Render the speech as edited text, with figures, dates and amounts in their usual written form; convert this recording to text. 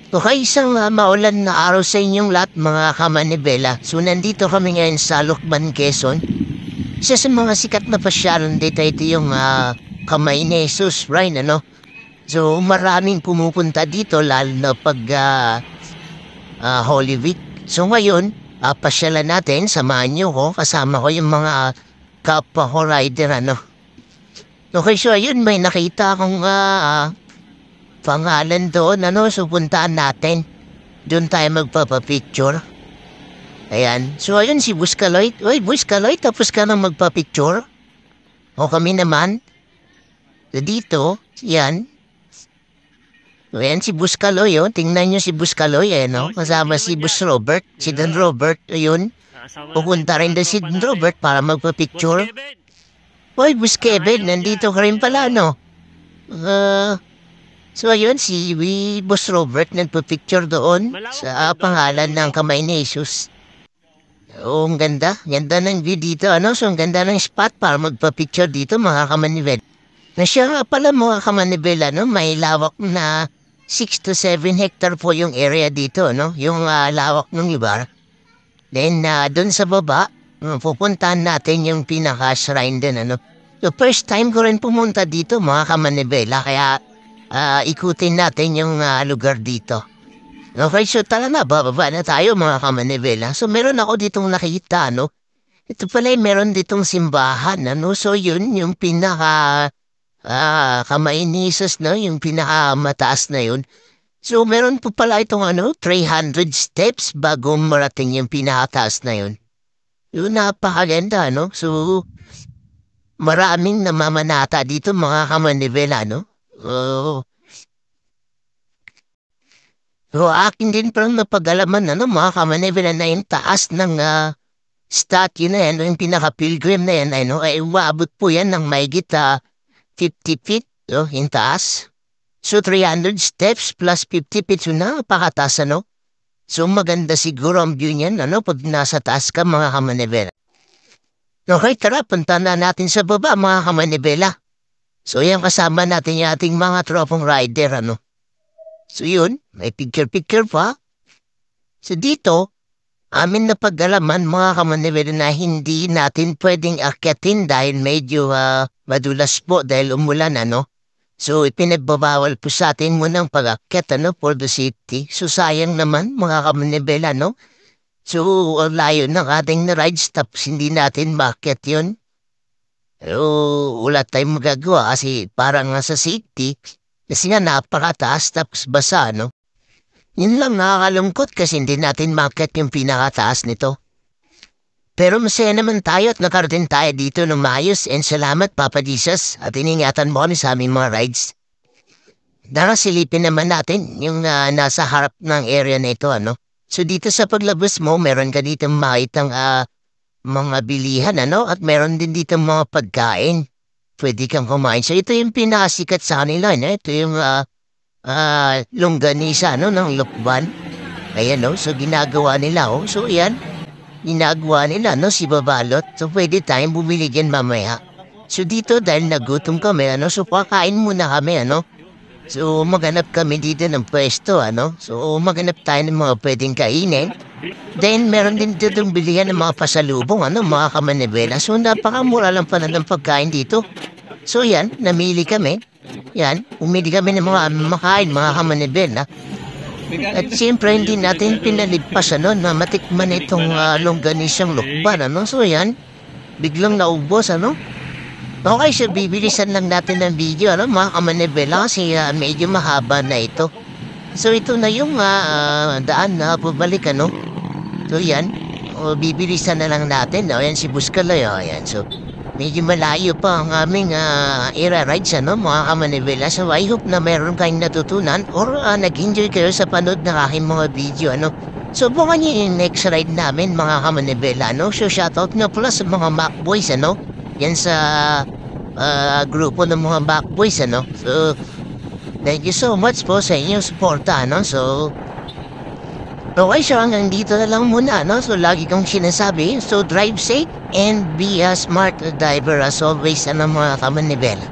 Okay, isang maulan na araw sa inyong lahat mga kamanibela. So nandito kami ngayon sa Lucban, Quezon. Isa sa mga sikat na pasyalan dito ito yung Kamay ni Jesus Shrine, ano? So maraming pumupunta dito lalo na pag Holy Week. So ngayon, pasyalan natin, samahan niyo ko, kasama ko yung mga kapwa ko rider, ano? Okay, so ayun, may nakita akong pangalan doon, ano, so puntaan natin. Doon tayo magpapapicture. Ayan. So, ayun si Buscaloy. Uy, Buscaloy, tapos ka na magpapicture? O kami naman. So, dito, yan. So, ayan si Buscaloy, oh. Tingnan nyo si Buscaloy, eh, no? Kasama si Bus Robert, si Don Robert, ayun. Pupunta rin na si Don Robert para magpapicture. Uy, Bus Kevin, nandito ka rin pala, no? So ayun, si Boss Robert nagpa-picture doon sa pangalan ng Kamay ni Jesus. Oo, ang ganda. Ganda ng view dito, ano? So, ang ganda ng spot para magpa-picture dito, mga kamanibel. Na siya nga pala, mga kamanibel, ano? May lawak na 6 to 7 hectare po yung area dito, no? Yung lawak ng ibar. Then, doon sa baba, pupuntahan natin yung pinaka-shrine din, ano? So, first time ko rin pumunta dito, mga kamanibela, kaya ikutin natin yung lugar dito. Okay, so tala na, bababa na tayo mga kamanibela. So meron ako ditong nakita, no? Ito pala meron ditong simbahan, ano? So yun, yung pinaka Kamay ni Jesus, no? Yung pinaka mataas na yun. So meron po pala itong 300 steps bago marating yung pinakataas na yun. Yun, napakaganda, no? So maraming namamanata dito mga kamanibela, no? Oo. So, akin din parang napag-alaman, mga kamanibela na yung taas ng statue na yan, yung pinaka-pilgrim na yan, ay umaabot po yan ng mahigit 50 feet, yung taas. So, 300 steps plus 50 feet, so napakataas, ano? So, maganda siguro ang view niyan, pag nasa taas ka, mga kamanibela. Okay, tara, punta na natin sa baba, mga kamanibela. So, yan kasama natin yung ating mga tropong rider, ano. So, yun, may picture-picture pa. So, dito, amin na pag-alaman, mga kamanibela, na hindi natin pwedeng akyatin dahil medyo madulas po dahil umulan, ano. So, ipinagbabawal po sa atin munang pag-akyat, for the safety. So, sayang naman, mga kamanibela, no. So, layo ng ating na-ride stops, hindi natin maakyat yun. Pero wala tayong magagawa kasi parang sa safety kasi nga napakataas tapos basa, no? Yun lang nakakalungkot kasi hindi natin market yung pinakataas nito. Pero masaya naman tayo at nakarating tayo dito ng maayos and salamat Papa Jesus at iningatan mo kami sa aming mga rides. Nakasilipin naman natin yung nasa harap ng area na ito, ano? So dito sa paglabas mo, meron ka dito makitang mga bilihan, at meron din dito mga pagkain. Pwede kang kumain. So, ito yung pinasikat sa kanila, Ito yung longganisa, ng Lucban. Ayan, So, ginagawa nila, So, yan. Ginagawa nila, si Babalot. So, pwede tayong bumili dyan mamaya. So, dito, dahil nagutom kami, So, kakain muna kami, So, maghanap kami dito ng pwesto, So, maghanap tayo ng mga pwedeng kainin. Then, meron din ditong bilihan ng mga pasalubong, mga kamanibela. So, napakamura lang pala ng pagkain dito. So, yan, namili kami. Yan, umili kami ng mga makain, mga kamanibela. At siyempre, hindi natin pinalippas, na matikman itong longganisang Lucban, So, yan, biglang naubos, Okay, so bibilisan lang natin ng video, mga kamanibela, kasi medyo mahaba na ito. So, ito na yung daan na pabalik, So, yan. Bibilisan na lang natin. Ayan si Buscaloy. Ayan. So, medyo malayo pa ang aming era rides, mga kamanibela. So, I hope na meron kayong natutunan or nag-enjoy kayo sa panood ng aking mga video, So, bukan nyo yung next ride namin, mga kamanibela, So, shoutout nga pala sa mga Macboys, Yan sa grupo ng mga Macboys, So, thank you so much po sa inyong suporta, So, okay, so hanggang dito na lang muna, So, lagi kong sinasabi, so drive safe and be a smart driver as always, mga kamanibela.